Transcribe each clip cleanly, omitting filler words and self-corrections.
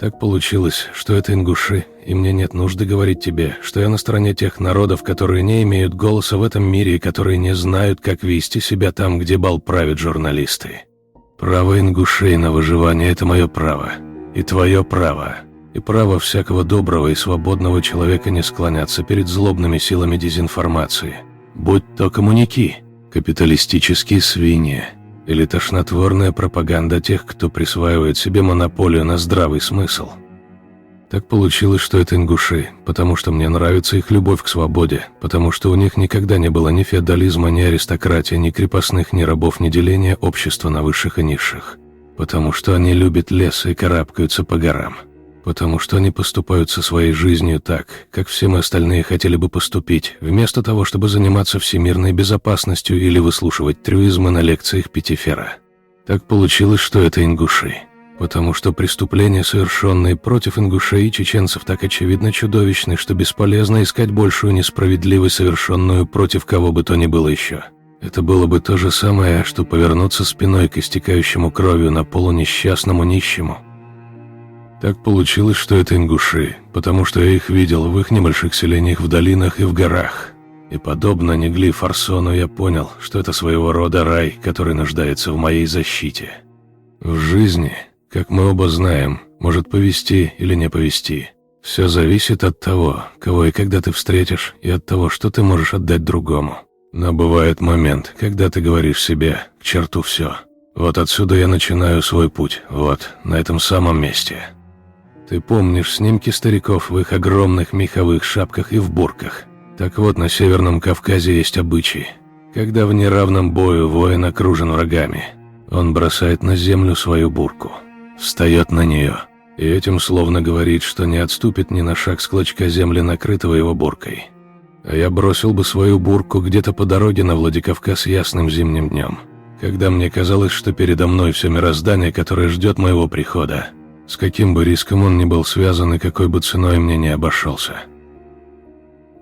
Так получилось, что это ингуши, и мне нет нужды говорить тебе, что я на стороне тех народов, которые не имеют голоса в этом мире и которые не знают, как вести себя там, где бал правят журналисты. Право ингушей на выживание – это мое право. И твое право. И право всякого доброго и свободного человека не склоняться перед злобными силами дезинформации. Будь то коммуники, капиталистические свиньи или тошнотворная пропаганда тех, кто присваивает себе монополию на здравый смысл. Так получилось, что это ингуши, потому что мне нравится их любовь к свободе, потому что у них никогда не было ни феодализма, ни аристократии, ни крепостных, ни рабов, ни деления общества на высших и низших. Потому что они любят лес и карабкаются по горам. Потому что они поступают со своей жизнью так, как все мы остальные хотели бы поступить, вместо того, чтобы заниматься всемирной безопасностью или выслушивать трюизмы на лекциях Петтифера. Так получилось, что это ингуши. Потому что преступления, совершенные против ингушей и чеченцев, так очевидно чудовищны, что бесполезно искать большую несправедливость, совершенную против кого бы то ни было еще. Это было бы то же самое, что повернуться спиной к истекающему кровью на полу несчастному нищему. Так получилось, что это ингуши, потому что я их видел в их небольших селениях в долинах и в горах. И подобно Негли Фарсону я понял, что это своего рода рай, который нуждается в моей защите. В жизни, как мы оба знаем, может повести или не повести. Все зависит от того, кого и когда ты встретишь, и от того, что ты можешь отдать другому. Но бывает момент, когда ты говоришь себе «к черту все». Вот отсюда я начинаю свой путь, вот, на этом самом месте. Ты помнишь снимки стариков в их огромных меховых шапках и в бурках? Так вот, на Северном Кавказе есть обычай. Когда в неравном бою воин окружен врагами, он бросает на землю свою бурку, встает на нее, и этим словно говорит, что не отступит ни на шаг с клочка земли, накрытого его буркой. А я бросил бы свою бурку где-то по дороге на Владикавказ ясным зимним днем, когда мне казалось, что передо мной все мироздание, которое ждет моего прихода, с каким бы риском он ни был связан и какой бы ценой мне не обошелся.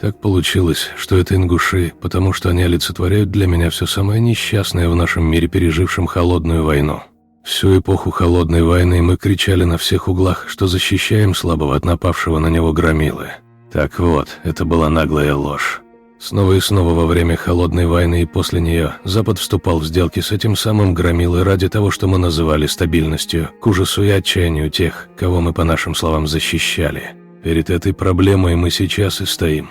Так получилось, что это ингуши, потому что они олицетворяют для меня все самое несчастное в нашем мире, пережившем холодную войну. Всю эпоху холодной войны мы кричали на всех углах, что защищаем слабого от напавшего на него громилы. Так вот, это была наглая ложь. Снова и снова во время холодной войны и после нее Запад вступал в сделки с этим самым громилой ради того, что мы называли стабильностью, к ужасу и отчаянию тех, кого мы, по нашим словам, защищали. Перед этой проблемой мы сейчас и стоим.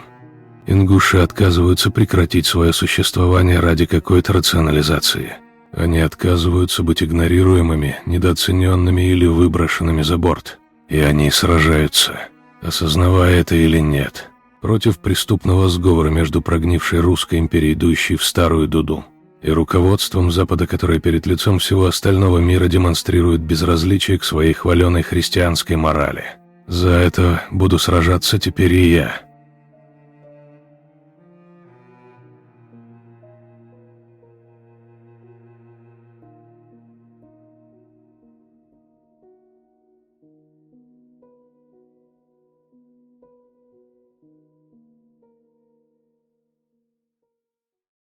Ингуши отказываются прекратить свое существование ради какой-то рационализации. Они отказываются быть игнорируемыми, недооцененными или выброшенными за борт. И они сражаются, осознавая это или нет, против преступного сговора между прогнившей русской империей, идущей в старую дуду, и руководством Запада, которое перед лицом всего остального мира демонстрирует безразличие к своей хваленой христианской морали. За это буду сражаться теперь и я.